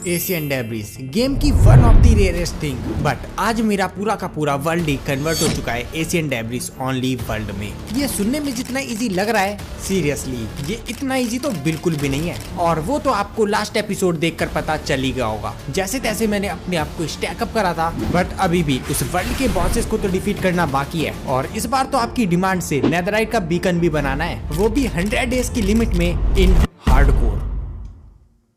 Asian debris game की one of the rarest thing, but आज मेरा पूरा का पूरा वर्ल्ड ही कन्वर्ट हो चुका है एशियन डेब्रिस ओनली वर्ल्ड में। ये सुनने में जितना इजी लग रहा है, सीरियसली ये इतना इजी तो बिल्कुल भी नहीं है। और वो तो आपको लास्ट एपिसोड देखकर पता चल ही गया होगा। जैसे तैसे मैंने अपने आप को स्टैकअप करा था, बट अभी भी उस वर्ल्ड के बॉसेस को तो डिफीट करना बाकी है। और इस बार तो आपकी डिमांड से नेदरराइट का बीकन भी बनाना है, वो भी 100 डेज की लिमिट में इन हार्डकोर।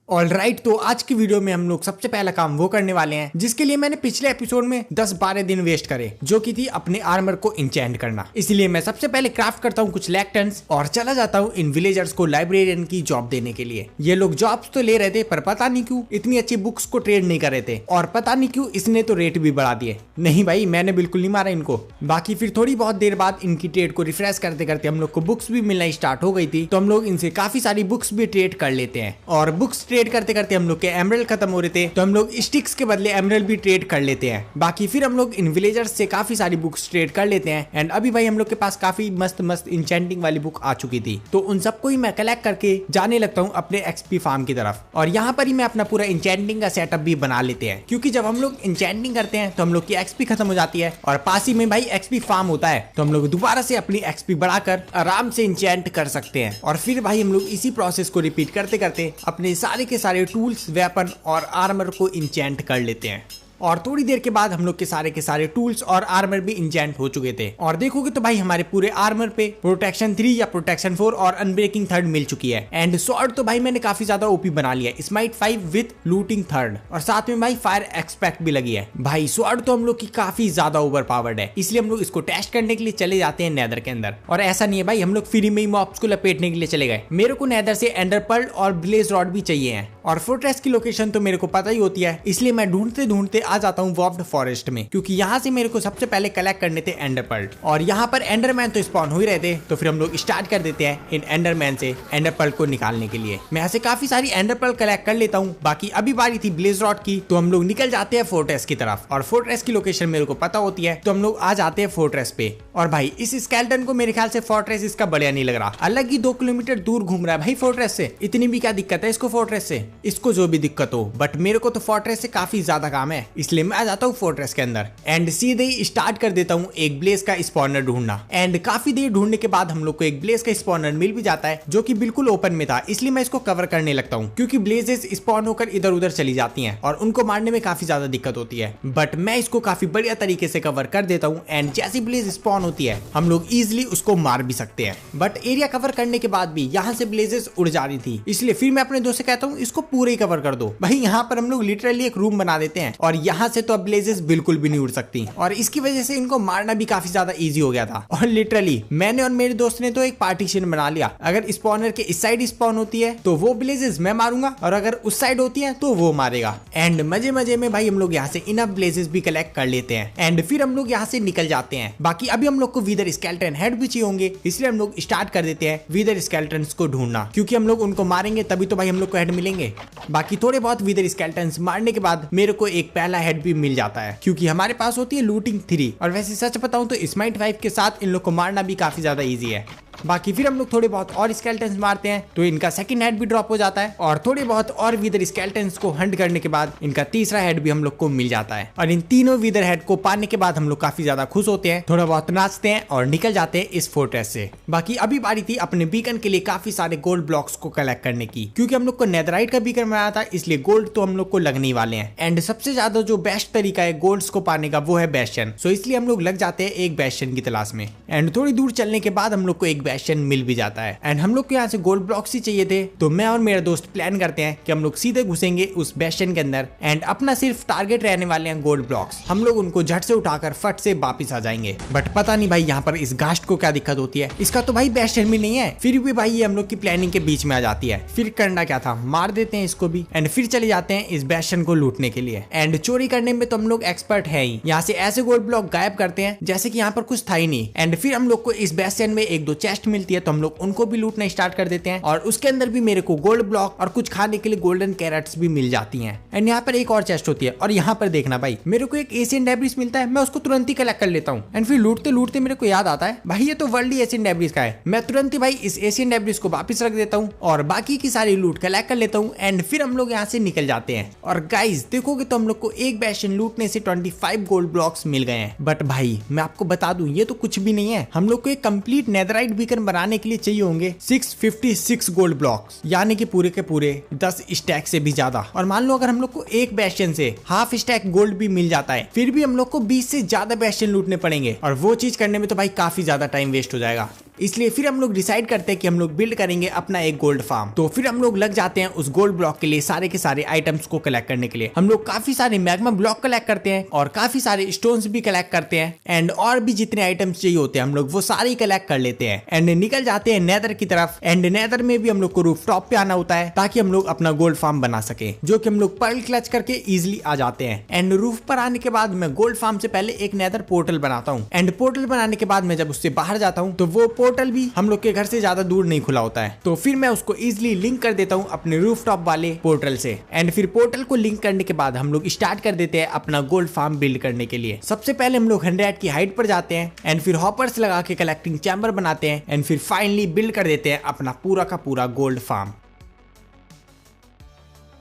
ऑलराइट, तो आज की वीडियो में हम लोग सबसे पहला काम वो करने वाले हैं जिसके लिए मैंने पिछले एपिसोड में 10-12 दिन वेस्ट करे, जो की थी अपने आर्मर को इंचेंट करना। इसलिए मैं सबसे पहले क्राफ्ट करता हूँ कुछ लैक्टन्स और चला जाता हूँ इन विलेजर्स को लाइब्रेरियन की जॉब देने के लिए। ये लोग जॉब्स तो ले रहे थे, पर पता नहीं क्यों इतनी अच्छी बुक्स को ट्रेड नहीं कर रहे थे, और पता नहीं क्यों इसने तो रेट भी बढ़ा दिए। नहीं भाई, मैंने बिल्कुल नहीं मारा इनको। बाकी फिर थोड़ी बहुत देर बाद इनकी ट्रेड को रिफ्रेश करते करते हम लोग को बुक्स भी मिलना स्टार्ट हो गई थी, तो हम लोग इनसे काफी सारी बुक्स भी ट्रेड कर लेते हैं। और बुक्स ट्रेड करते करते हम लोग के एमरल्ड खत्म हो रहे थे, तो हम लोग स्टिक्स के बदले एमरल्ड भी ट्रेड कर लेते हैं। बाकी फिर हम लोग इन विलेजर्स से काफी सारी बुक्स ट्रेड कर लेते हैं। एंड अभी भाई हम लोग के पास काफी मस्त मस्त इंचेंटिंग वाली बुक आ चुकी थी, तो उन सबको ही मैं कलेक्ट करके जाने लगता हूँ अपने एक्सपी फार्म की तरफ। और यहाँ पर ही मैं अपना पूरा इंचेंटिंग का सेटअप भी बना लेते हैं, क्योंकि जब हम लोग इंचेंटिंग करते हैं तो हम लोग की एक्सपी खत्म हो जाती है, और पास ही में भाई एक्सपी फार्म होता है, तो हम लोग दोबारा से अपनी एक्सपी बढ़ाकर आराम से इंचेंट कर सकते हैं। और फिर भाई हम लोग इसी प्रोसेस को रिपीट करते करते अपने सारे के सारे टूल्स, वेपन और आर्मर को इंचेंट कर लेते हैं। और थोड़ी देर के बाद हम लोग के सारे टूल्स और आर्मर भी इंचेंट हो चुके थे। और देखोगे तो भाई हमारे पूरे आर्मर पे प्रोटेक्शन 3 या प्रोटेक्शन 4 और अनब्रेकिंग 3 मिल चुकी है। एंड स्वॉर्ड तो भाई मैंने काफी ज्यादा ओपी बना लिया है, स्माइट 5 विद लूटिंग 3, और साथ में भाई फायर एक्सपेक्ट भी लगी है। भाई स्वॉर्ड तो हम लोग की काफी ज्यादा ओवर पावर्ड है, इसलिए हम लोग इसको टेस्ट करने के लिए चले जाते हैं नेदर के अंदर। और ऐसा नहीं है भाई हम लोग फ्री में ही मॉब्स को लपेटने के लिए चले गए। मेरे को नेदर से एंडर पर्ल और ब्लेज रॉड भी चाहिए हैं, और फोर्ट्रेस की लोकेशन तो मेरे को पता ही होती है, इसलिए मैं ढूंढते ढूंढते आ जाता हूँ वॉफ्ड फॉरेस्ट में, क्योंकि यहाँ से मेरे को सबसे पहले कलेक्ट करने थे एंडर पर्ल। और यहाँ पर एंडरमैन तो स्पॉन हो ही रहे थे, तो फिर हम लोग स्टार्ट कर देते हैं इन एंडरमैन से एंडर पर्ल को निकालने के लिए। मैं ऐसे काफी सारी एंडर पर्ल कलेक्ट कर लेता हूँ। बाकी अभी बारी थी ब्लेज रॉड की, तो हम लोग निकल जाते हैं फोर्ट्रेस की तरफ। और फोर्ट्रेस की लोकेशन मेरे को पता होती है, तो हम लोग आ जाते हैं फोर्ट्रेस पे। और भाई इस स्केलेटन को मेरे ख्याल से फोर्ट्रेस इसका बढ़िया नहीं लग रहा, अलग ही 2 किलोमीटर दूर घूम रहा है भाई फोर्ट्रेस से। इतनी भी क्या दिक्कत है इसको फोर्ट्रेस से, इसको जो भी दिक्कत हो, बट मेरे को तो फोर्ट्रेस से काफी ज्यादा काम है, इसलिए मैं आ जाता हूँ फोर्ट्रेस के अंदर। एंड सीधे ही स्टार्ट कर देता हूँ एक ब्लेज का स्पॉनर ढूंढना। एंड काफी देर ढूंढने के बाद हम लोग को एक ब्लेज का स्पॉनर मिल भी जाता है, जो कि बिल्कुल ओपन में था, इसलिए मैं इसको कवर करने लगता हूँ, क्योंकि ब्लेजेस स्पॉन होकर इधर उधर चली जाती हैं और उनको मारने में काफी ज्यादा दिक्कत होती है। बट मैं इसको काफी बढ़िया तरीके से कवर कर देता हूँ। एंड जैसी ब्लेज स्पॉन होती है हम लोग इजिली उसको मार भी सकते हैं। बट एरिया कवर करने के बाद भी यहाँ से ब्लेजेस उड़ जा रही थी, इसलिए फिर मैं अपने दोस्त से कहता हूँ इसको पूरे ही कवर कर दो। भाई यहाँ पर हम लोग लिटरली एक रूम बना देते हैं, और यहाँ से तो अब ब्लेजेस बिल्कुल भी नहीं उड़ सकती, और इसकी वजह से इनको मारना भी काफी ज्यादा इजी हो गया था। और लिटरली मैंने और मेरे दोस्त ने तो एक पार्टीशन बना लिया, अगर स्पॉनर के इस साइड स्पॉन होती है तो वो ब्लेजेस मैं मारूंगा, और अगर उस साइड होती है तो वो मारेगा। एंड मजे मजे में भाई हम लोग यहाँ से इनफ ब्लेजेस भी कलेक्ट कर लेते हैं, एंड फिर हम लोग यहाँ से निकल जाते हैं। बाकी अभी हम लोग को विदर स्केलेटन हेड भी चाहिए होंगे, इसलिए हम लोग स्टार्ट कर देते हैं विदर स्केलेटन्स को ढूंढना, क्योंकि हम लोग उनको मारेंगे तभी तो भाई हम लोग को हेड मिलेंगे। बाकी थोड़े बहुत विदर स्केलेटन्स मारने के बाद मेरे को एक पहला हेड भी मिल जाता है, क्योंकि हमारे पास होती है लूटिंग 3। और वैसे सच बताऊं तो स्माइट 5 के साथ इन लोग को मारना भी काफी ज्यादा इजी है। बाकी फिर हम लोग थोड़े बहुत और स्केलेटन्स मारते हैं, तो इनका सेकंड हेड भी ड्रॉप हो जाता है, और थोड़े बहुत और विदर स्केलेटन्स को हंट करने के बाद इनका तीसरा हेड भी हम लोग को मिल जाता है। और इन तीनों विदर हेड को पाने के बाद हम लोग काफी ज्यादा खुश होते हैं, थोड़ा बहुत नाचते हैं और निकल जाते हैं इस फोर्ट्रेस से। बाकी अभी बारी थी अपने बीकन के लिए काफी सारे गोल्ड ब्लॉक्स को कलेक्ट करने की, क्योंकि हम लोग को नेदरराइट का बीकन बनाया था, इसलिए गोल्ड तो हम लोग को लगने ही वाले हैं। एंड सबसे ज्यादा जो बेस्ट तरीका है गोल्ड्स को पाने का वो है बेस्टियन, सो इसलिए हम लोग लग जाते हैं एक बेस्टियन की तलाश में। एंड थोड़ी दूर चलने के बाद हम लोग को एक बेस्टियन मिल भी जाता है। एंड हम लोग को यहाँ से गोल्ड ब्लॉक्स ही चाहिए थे, तो मैं और मेरा दोस्त प्लान करते हैं कि हम लोग सीधे घुसेंगे उस बेस्टियन के अंदर, एंड अपना सिर्फ टारगेट रहने वाले हैं गोल्ड ब्लॉक्स। हम लोग उनको झट से उठाकर फट से वापस आ जाएंगे। बट पता नहीं भाई यहाँ पर इस घास्ट को क्या दिक्कत होती है, इसका तो भाई बेस्टियन भी नहीं है, फिर भी भाई ये हम लोग की प्लानिंग के बीच में आ जाती है। फिर करना क्या था, मार देते हैं इसको भी, एंड फिर चले जाते हैं इस बेस्टियन को लूटने के लिए। एंड चोरी करने में तो हम लोग एक्सपर्ट है ही, यहाँ से ऐसे गोल्ड ब्लॉक गायब करते हैं जैसे कि यहाँ पर कुछ था ही नहीं। एंड फिर हम लोग को इस बेस्टियन में 1-2 चेस्ट चेस्ट मिलती है तो हम लोग उनको भी लूटना स्टार्ट कर देते हैं। और उसके अंदर भी मेरे को गोल्ड ब्लॉक और कुछ खाने के लिए गोल्डन कैरेट्स भी मिल जाती हैं। एंड यहाँ पर एक और चेस्ट होती है और यहाँ पर देखना भाई मेरे को एक एशियन डेब्रिस मिलता है, मैं उसको तुरंत ही कलेक्ट कर लेता हूँ। एंड फिर लूटते लूटते मेरे को याद आता है भाई ये तो वर्ल्ड एशियन डेब्रिस का है। मैं तुरंत ही भाई इस एशियन डेब्रिस को वापस रख देता हूँ और बाकी की सारी लूट कलेक्ट कर लेता हूँ। एंड फिर हम लोग यहाँ से निकल जाते हैं। और गाइज देखोगे तो हम लोग को एक बेस्टियन लूटने से 25 गोल्ड ब्लॉक्स मिल गए हैं। बट भाई मैं आपको बता दूं ये तो कुछ भी नहीं है। हम लोग को एक कंप्लीट नेदराइट बीकन बनाने के लिए चाहिए होंगे 656 गोल्ड ब्लॉक्स, यानी कि पूरे के पूरे 10 स्टैक से भी ज्यादा। और मान लो अगर हम लोग को एक बेस्टियन से हाफ स्टैक गोल्ड भी मिल जाता है फिर भी हम लोग को 20 से ज्यादा बेस्टियन लूटने पड़ेंगे और वो चीज करने में तो भाई काफी ज्यादा टाइम वेस्ट हो जाएगा। इसलिए फिर हम लोग डिसाइड करते हैं कि हम लोग बिल्ड करेंगे अपना एक गोल्ड फार्म। तो फिर हम लोग लग जाते हैं उस गोल्ड ब्लॉक के लिए सारे के सारे आइटम्स को कलेक्ट करने के लिए। हम लोग काफी सारे मैग्मा ब्लॉक कलेक्ट करते हैं और काफी सारे स्टोन्स भी कलेक्ट करते हैं एंड और भी जितने आइटम्स चाहिए होते हैं हम लोग वो सारे कलेक्ट कर लेते हैं एंड निकल जाते हैं नेदर की तरफ। एंड नेदर में भी हम लोग को रूफ टॉप पे आना होता है ताकि हम लोग अपना गोल्ड फार्म बना सके, जो कि हम लोग पर्ल क्लच करके इजिली आ जाते हैं। एंड रूफ पर आने के बाद मैं गोल्ड फार्म से पहले एक नेदर पोर्टल बनाता हूँ एंड पोर्टल बनाने के बाद मैं जब उससे बाहर जाता हूँ तो वो पोर्टल भी हम लोग घर से ज्यादा दूर नहीं खुला होता है। तो फिर मैं उसको इजीली लिंक कर देता हूँ अपने रूफटॉप वाले पोर्टल से। एंड फिर पोर्टल को लिंक करने के बाद हम लोग स्टार्ट कर देते हैं अपना गोल्ड फार्म बिल्ड करने के लिए। सबसे पहले हम लोग 100 की हाइट पर जाते हैं एंड फिर हॉपर्स लगा के कलेक्टिंग चैम्बर बनाते हैं एंड फिर फाइनली बिल्ड कर देते हैं अपना पूरा का पूरा गोल्ड फार्म।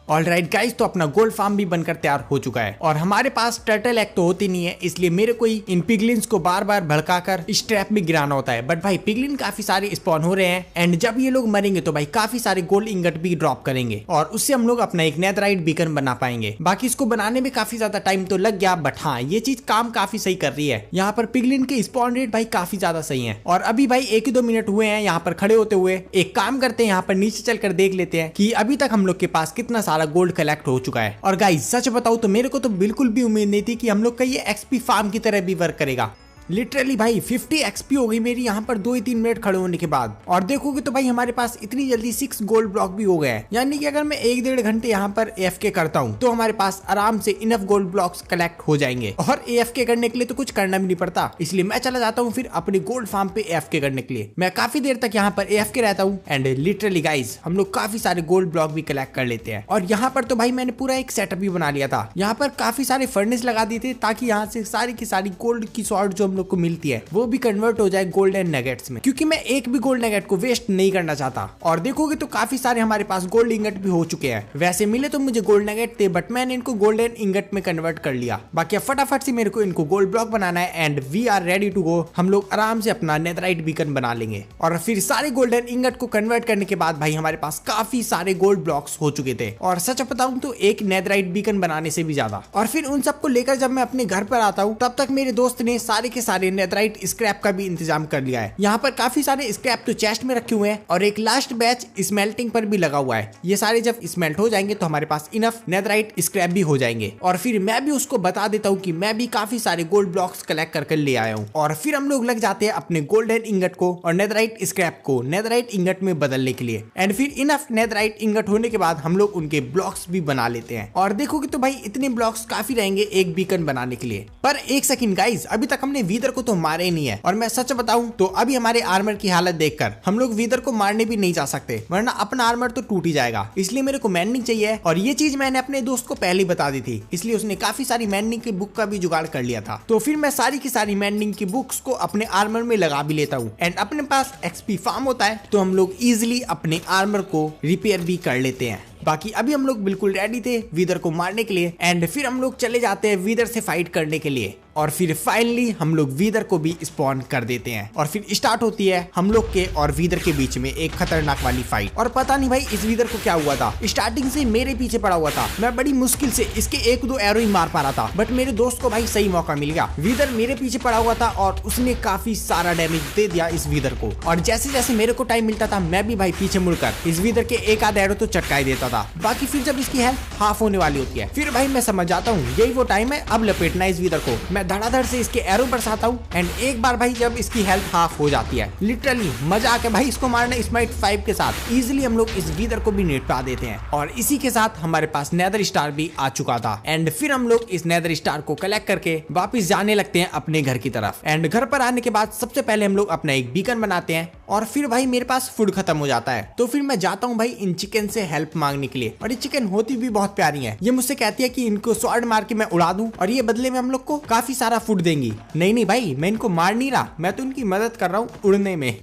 ऑलराइट गाइस, तो अपना गोल्ड फार्म भी बनकर तैयार हो चुका है और हमारे पास टर्टल एग तो होती नहीं है, इसलिए मेरे को ही इन पिगलिन्स को बार बार भड़काकर स्ट्रैप में गिराना होता है। बट भाई पिगलिन काफी सारे स्पॉन हो रहे हैं एंड जब ये लोग मरेंगे तो भाई काफी सारे गोल्ड इंगट भी ड्रॉप करेंगे और उससे हम लोग अपना एक नेदराइट बीकन बना पाएंगे। बाकी इसको बनाने में काफी ज्यादा टाइम तो लग गया, बट हाँ ये चीज काम काफी सही कर रही है। यहाँ पर पिगलिन के स्पॉन रेट भाई काफी ज्यादा सही है और अभी भाई 1 ही 2 मिनट हुए हैं यहाँ पर खड़े होते हुए। एक काम करते हैं, यहाँ पर नीचे चलकर देख लेते हैं कि अभी तक हम लोग के पास कितना सारा गोल्ड कलेक्ट हो चुका है। और गाइस सच बताऊं तो मेरे को तो बिल्कुल भी उम्मीद नहीं थी कि हम लोग का ये एक्सपी फार्म की तरह भी वर्क करेगा। लिटरली भाई 50 एक्सपी हो गई मेरी यहाँ पर 2 ही 3 मिनट खड़े होने के बाद। और देखोगे तो भाई हमारे पास इतनी जल्दी 6 गोल्ड ब्लॉक भी हो गए हैं, यानी कि अगर मैं 1-1.5 घंटे यहाँ पर AFK करता हूँ तो हमारे पास आराम से इनफ गोल्ड ब्लॉक्स कलेक्ट हो जाएंगे। और AFK करने के लिए तो कुछ करना भी नहीं पड़ता, इसलिए मैं चला जाता हूँ फिर अपने गोल्ड फार्म पे AFK करने के लिए। मैं काफी देर तक यहाँ पर AFK रहता हूँ एंड लिटरली गाइज हम लोग काफी सारे गोल्ड ब्लॉक भी कलेक्ट कर लेते हैं। और यहाँ पर तो भाई मैंने पूरा एक सेटअप भी बना लिया था, यहाँ पर काफी सारे फर्नेस लगा दिए थे ताकि यहाँ से सारी की सारी गोल्ड की सॉर्ट जो हम लोग को मिलती है वो भी कन्वर्ट हो जाए गोल्डन नगेट्स में, क्योंकि मैं एक भी गोल्ड नगेट को वेस्ट नहीं करना चाहता। और देखोगे तो काफी सारे हमारे पास गोल्ड इंगट भी हो चुके हैं। वैसे मिले तो मुझे गोल्ड नगेट थे बट मैंने इनको गोल्डन इंगट में कन्वर्ट कर लिया। बाकी अब फटाफट से मेरे को इनको गोल्ड ब्लॉक बनाना है and we are ready to go. हम लोग आराम से अपना नेदराइट बीकन बना लेंगे और फिर सारे गोल्डन इंगट को कन्वर्ट करने के बाद भाई हमारे पास काफी सारे गोल्ड ब्लॉक्स हो चुके थे और सच बताऊं तो एक नेदराइट बीकन बनाने से भी ज्यादा। और फिर उन सबको लेकर जब मैं अपने घर पर आता हूँ तब तक मेरे दोस्त ने सारे के सारे नेदराइट स्क्रैप का भी इंतजाम कर लिया है। यहाँ पर काफी सारे स्क्रैप तो चेस्ट में रखे हुए हैं और एक लास्ट बैच स्मेल्टिंग पर भी लगा हुआ है। ये सारे जब स्मेल्ट हो जाएंगे तो हमारे पास इनफ नेदराइट स्क्रैप भी हो जाएंगे। और फिर मैं भी उसको बता देता हूँ कि मैं भी काफी सारे गोल्ड ब्लॉक्स कलेक्ट करके ले आया हूँ। और फिर हम लोग लग जाते हैं अपने गोल्डन इंगट को और नेदराइट स्क्रैप को नेदराइट इंगट में बदलने के लिए। एंड फिर इनफ नेदराइट इंगट होने के बाद हम लोग उनके ब्लॉक्स भी बना लेते हैं। और देखोगे तो भाई इतने ब्लॉक्स काफी रहेंगे एक बीकन बनाने के लिए। पर एक सेकंड गाइस, अभी तक हमने वीदर को तो मारे ही नहीं है और मैं सच बताऊं तो अभी हमारे आर्मर की हालत देखकर हम लोग वीदर को मारने भी नहीं जा सकते, वरना अपना आर्मर तो टूट ही जाएगा। इसलिए मेरे को मैंडिंग चाहिए और ये चीज मैंने अपने दोस्त को पहले ही बता दी थी, इसलिए उसने काफी सारी मैंडिंग की बुक का भी जुगाड़ कर लिया था। तो फिर मैं सारी की सारी मैंडिंग की बुक्स को अपने आर्मर में लगा भी लेता हूँ एंड अपने पास एक्सपी फार्म होता है तो हम लोग इजिली अपने आर्मर को रिपेयर भी कर लेते हैं। बाकी अभी हम लोग बिल्कुल रेडी थे वीदर को मारने के लिए एंड फिर हम लोग चले जाते हैं वीदर से फाइट करने के लिए। और फिर फाइनली हम लोग वीदर को भी स्पॉन कर देते हैं और फिर स्टार्ट होती है हम लोग के और वीदर के बीच में एक खतरनाक वाली फाइट। और पता नहीं भाई इस वीदर को क्या हुआ था, स्टार्टिंग से मेरे पीछे पड़ा हुआ था। मैं बड़ी मुश्किल से इसके 1-2 एरो ही मार पा रहा था, बट मेरे दोस्त को भाई सही मौका मिल गया। वीदर मेरे पीछे पड़ा हुआ था और उसने काफी सारा डैमेज दे दिया इस वीदर को। और जैसे जैसे मेरे को टाइम मिलता था मैं भी भाई पीछे मुड़कर इस वीदर के एक आध एरो तो चटका देता था। बाकी फिर जब इसकी हेल्थ हाफ होने वाली होती है फिर भाई मैं समझ जाता हूँ यही वो टाइम है अब लपेटना इस वीदर को। मैं धड़ाधड़ से इसके एरो बरसाता हूँ एंड एक बार भाई जब इसकी हेल्थ हाफ हो जाती है, लिटरली मजा आके भाई इसको मारना स्माइट 5 के साथ इजिली हम लोग इस वीदर को भी निपटा देते हैं। और इसी के साथ हमारे पास नेदर स्टार भी आ चुका था एंड फिर हम लोग इस नेदर स्टार को कलेक्ट करके वापस जाने लगते हैं अपने घर की तरफ। एंड घर पर आने के बाद सबसे पहले हम लोग अपना एक बीकन बनाते हैं और फिर भाई मेरे पास फूड खत्म हो जाता है, तो फिर मैं जाता हूँ भाई इन चिकन से हेल्प मांगने के लिए। और ये चिकन होती भी बहुत प्यारी है। ये मुझसे कहती है कि इनको स्वॉर्ड मार के मैं उड़ा दूं और ये बदले में हम लोग को काफी सारा फूड देंगी। नहीं भाई, मैं इनको मार नहीं रहा, मैं तो इनकी मदद कर रहा हूँ उड़ने में।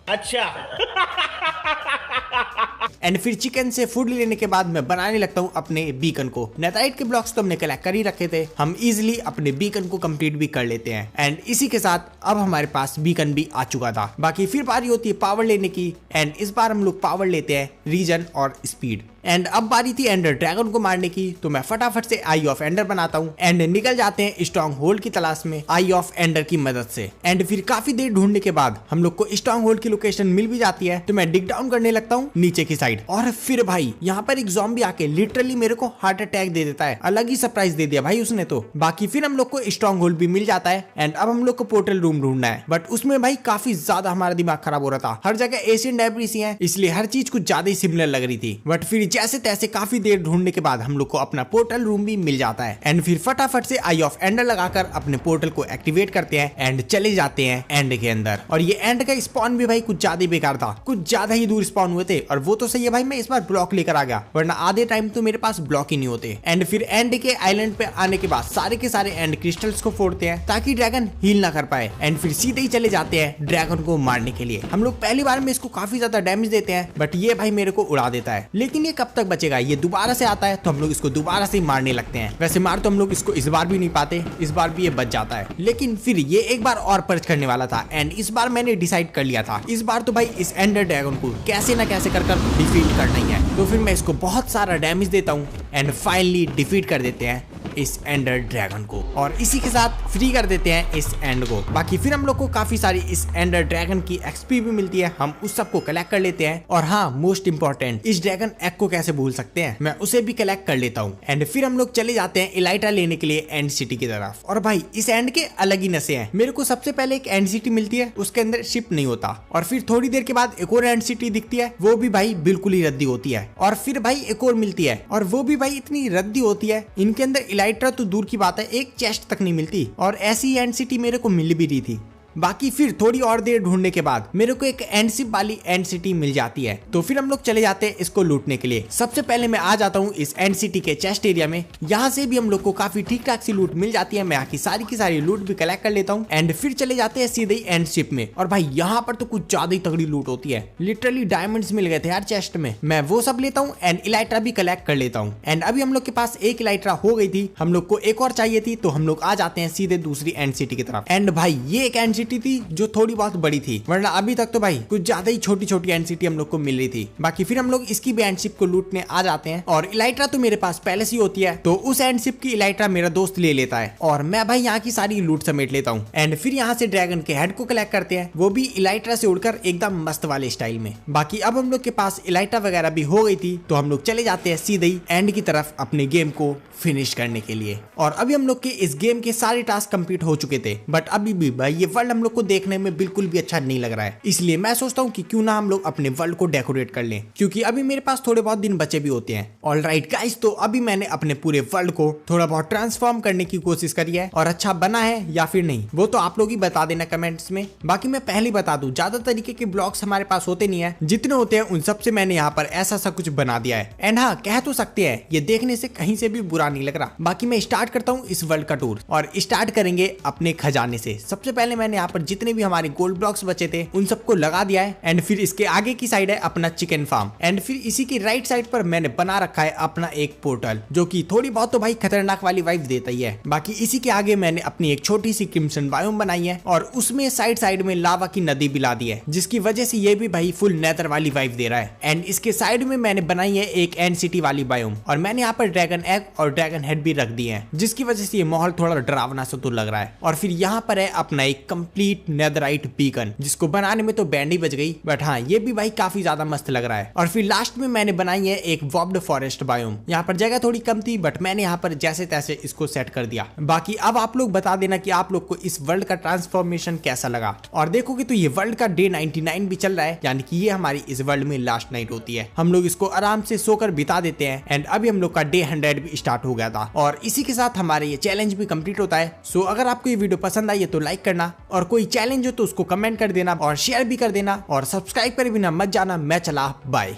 अच्छा। एंड फिर चिकन से फूड लेने के बाद मैं बनाने लगता हूँ अपने बीकन को। नेथराइट के ब्लॉक्स तो हमने कलेक्ट कर ही रखे थे, हम इजिली अपने बीकन को कंप्लीट भी कर लेते हैं। एंड इसी के साथ अब हमारे पास बीकन भी आ चुका था। बाकी फिर बारी होती है पावर लेने की एंड इस बार हम लोग पावर लेते हैं रीजन और स्पीड। एंड अब बारी थी एंडर ड्रैगन को मारने की, तो मैं फटाफट से आई ऑफ एंडर बनाता हूँ एंड निकल जाते हैं स्ट्रॉन्ग होल्ड की तलाश में आई ऑफ एंडर की मदद से। एंड फिर काफी देर ढूंढने के बाद हम लोग को स्ट्रॉन्ग होल्ड की लोकेशन मिल भी जाती है, तो मैं डिग डाउन करने लगता हूँ नीचे की साइड। और फिर भाई यहाँ पर एक ज़ॉम्बी आके लिटरली मेरे को हार्ट अटैक दे देता है। अलग ही सरप्राइज दे दिया भाई उसने तो। बाकी फिर हम लोग को स्ट्रॉन्ग होल्ड भी मिल जाता है एंड अब हम लोग को पोर्टल रूम ढूंढना है, बट उसमें भाई काफी ज्यादा हमारा दिमाग खराब हो रहा था। हर जगह एशियन डेब्रिस ही है, इसलिए हर चीज कुछ ज्यादा ही सिमिलर लग रही थी। बट फिर जैसे तैसे काफी देर ढूंढने के बाद हम लोग को अपना पोर्टल रूम भी मिल जाता है एंड फिर फटाफट से आई ऑफ एंडर लगाकर अपने पोर्टल को एक्टिवेट करते हैं एंड चले जाते हैं एंड के अंदर। और ये एंड का स्पॉन भी भाई कुछ ज्यादा ही बेकार था, कुछ ज्यादा ही दूर स्पॉन हुए थे। और वो तो सही है भाई, मैं इस बार ब्लॉक लेकर आ गया, वरना आधे टाइम तो मेरे पास ब्लॉक ही नहीं होते। एंड फिर एंड के आइलैंड पे आने के बाद सारे के सारे एंड क्रिस्टल्स को फोड़ते हैं ताकि ड्रैगन हील ना कर पाए एंड फिर सीधे ही चले जाते हैं ड्रैगन को मारने के लिए। हम लोग पहली बार में इसको काफी ज्यादा डैमेज देते हैं, बट ये भाई मेरे को उड़ा देता है। लेकिन ये कब तक बचेगा, ये दोबारा से आता है तो हम लोग इसको दोबारा से मारने लगते हैं। वैसे मार तो हम लोग इसको इस बार भी नहीं पाते, इस बार भी ये बच जाता है। लेकिन फिर ये एक बार और पर्च करने वाला था एंड इस बार मैंने डिसाइड कर लिया था, इस बार तो भाई इस एंडर ड्रैगन को कैसे ना कैसे कर डिफीट करना ही है। तो फिर मैं इसको बहुत सारा डैमेज देता हूँ एंड फाइनली डिफीट कर देते हैं इस एंडर ड्रैगन को और इसी के साथ फ्री कर देते हैं इस एंड को। बाकी फिर हम लोग को काफी सारी इस एंडर ड्रैगन की एक्सपी भी मिलती है, हम उस सब को कलेक्ट कर लेते हैं। और हाँ, मोस्ट इंपॉर्टेंट, इस ड्रैगन एग को कैसे भूल सकते हैं, मैं उसे भी कलेक्ट कर लेता हूँ। एंड फिर हम लोग चले जाते हैं इलाइटा लेने के लिए एंड सिटी की तरफ। और भाई इस एंड के अलग ही नशे हैं। मेरे को सबसे पहले एक एंड सिटी मिलती है, उसके अंदर शिप नहीं होता, और फिर थोड़ी देर के बाद एक और एंड सिटी दिखती है, वो भी भाई बिल्कुल ही रद्दी होती है। और फिर भाई एक और मिलती है और वो भी भाई इतनी रद्दी होती है, इनके अंदर इलाइटा तो दूर की बात है, एक चेस्ट तक नहीं मिलती। और ऐसी एंड सिटी मेरे को मिल भी रही थी। बाकी फिर थोड़ी और देर ढूंढने के बाद मेरे को एक एंड शिप वाली एंड सिटी मिल जाती है, तो फिर हम लोग चले जाते हैं इसको लूटने के लिए। सबसे पहले मैं आ जाता हूँ इस एंड सिटी के चेस्ट एरिया में, यहाँ से भी हम लोग को काफी ठीक ठाक सी लूट मिल जाती है। मैं यहाँ की सारी लूट भी कलेक्ट कर लेता हूँ एंड फिर चले जाते हैं सीधे एंड शिप में। और भाई यहाँ पर तो कुछ ज्यादा ही तगड़ी लूट होती है, लिटरली डायमंड्स मिल गए थे यार चेस्ट में। मैं वो सब लेता हूँ एंड इलाइट्रा भी कलेक्ट कर लेता हूँ। एंड अभी हम लोग के पास एक इलाइट्रा हो गई थी, हम लोग को एक और चाहिए थी, तो हम लोग आ जाते हैं सीधे दूसरी एंड सिटी की तरफ। एंड भाई ये एक एंड सिटी थी जो थोड़ी बहुत बड़ी थी, वरना अभी तक तो भाई कुछ ज्यादा ही छोटी छोटी एंड सिटी हम लोग को मिल रही थी। बाकी फिर हम लोग इसकी भी एंड शिप को लूटने आ जाते हैं और इलाइट्रा तो मेरे पास पहले से ही होती है, तो उस एंड शिप की इलाइट्रा मेरा दोस्त ले लेता है और मैं भाई यहाँ की सारी लूट समेट लेता हूँ। एंड फिर यहाँ से ड्रैगन के हेड को कलेक्ट करते हैं, वो भी इलाइट्रा से उड़कर एकदम मस्त वाले स्टाइल में। बाकी अब हम लोग के पास इलाइट्रा वगैरह भी हो गई थी, तो हम लोग चले जाते हैं सीधे ही एंड की तरफ अपने गेम को फिनिश करने के लिए। और अभी हम लोग के इस गेम के सारे टास्क कंप्लीट हो चुके थे, बट अभी भी भाई ये वर्ल्ड हम लोग को देखने में बिल्कुल भी अच्छा नहीं लग रहा है। इसलिए मैं सोचता हूँ कि क्यों ना हम लोग अपने वर्ल्ड को डेकोरेट कर लें, क्योंकि अभी मेरे पास थोड़े बहुत दिन बचे भी होते हैं। ऑलराइट गाइस, तो अभी मैंने अपने पूरे वर्ल्ड को थोड़ा बहुत ट्रांसफॉर्म करने की कोशिश करी है, और अच्छा बना है या फिर नहीं वो तो आप लोग ही बता देना कमेंट्स में। बाकी मैं पहले बता दूं, ज्यादा तरीके के ब्लॉग्स हमारे पास होते नहीं है, जितने होते हैं उन सब से मैंने यहाँ पर ऐसा सा कुछ बना दिया है। एंड हाँ, कह तो सकते हैं ये देखने से कहीं से भी बुरा नहीं लग रहा। बाकी मैं स्टार्ट करता हूँ इस वर्ल्ड का टूर, और स्टार्ट करेंगे अपने खजाने से। सबसे पहले मैंने यहाँ पर जितने भी हमारे गोल्ड ब्लॉक्स बचे थे उन सबको लगा दिया है। एंड फिर इसके आगे की साइड है अपना चिकन फार्म, एंड फिर इसी की राइट साइड पर मैंने बना रखा है अपना एक पोर्टल, जो कि थोड़ी बहुत तो भाई खतरनाक वाली वाइब देता ही है। बाकी इसी के आगे मैंने अपनी एक छोटी सी क्रिम्सन बायोम बनाई है, और उसमें साइड साइड में लावा की नदी बिला दी है, जिसकी वजह से ये भी भाई फुल नेदर वाली वाइब दे रहा है। एंड इसके साइड में मैंने बनाई है एक एंड सिटी वाली बायोम, और मैंने यहाँ पर ड्रैगन एग और ड्रैगन हेड भी रख दिए हैं, जिसकी वजह से ये माहौल थोड़ा डरावना सा तो लग रहा है। और फिर यहाँ पर है अपना एक कंप्लीट नेदराइट बीकन, जिसको बनाने में तो बैंड ही बज गई, बट हाँ ये भी भाई काफी ज्यादा मस्त लग रहा है। और फिर लास्ट में मैंने बनाई है एक वॉर्प्ड फॉरेस्ट बायोम। यहाँ पर जगह थोड़ी कम थी बट मैंने यहाँ पर जैसे तैसे इसको सेट कर दिया। बाकी अब आप लोग बता देना कि आप लोग को इस वर्ल्ड का ट्रांसफॉर्मेशन कैसा लगा। और देखोगे तो ये वर्ल्ड का डे 99 भी चल रहा है, यानी कि ये हमारी इस वर्ल्ड में लास्ट नाइट होती है। हम लोग इसको आराम से सोकर बिता देते हैं एंड अभी हम लोग का डे 100 भी स्टार्ट हो गया था और इसी के साथ हमारा ये चैलेंज भी कंप्लीट होता है। सो अगर आपको ये वीडियो पसंद आई है तो लाइक करना, और कोई चैलेंज हो तो उसको कमेंट कर देना और शेयर भी कर देना, और सब्सक्राइब कर भी ना मत जाना। मैं चला, बाय।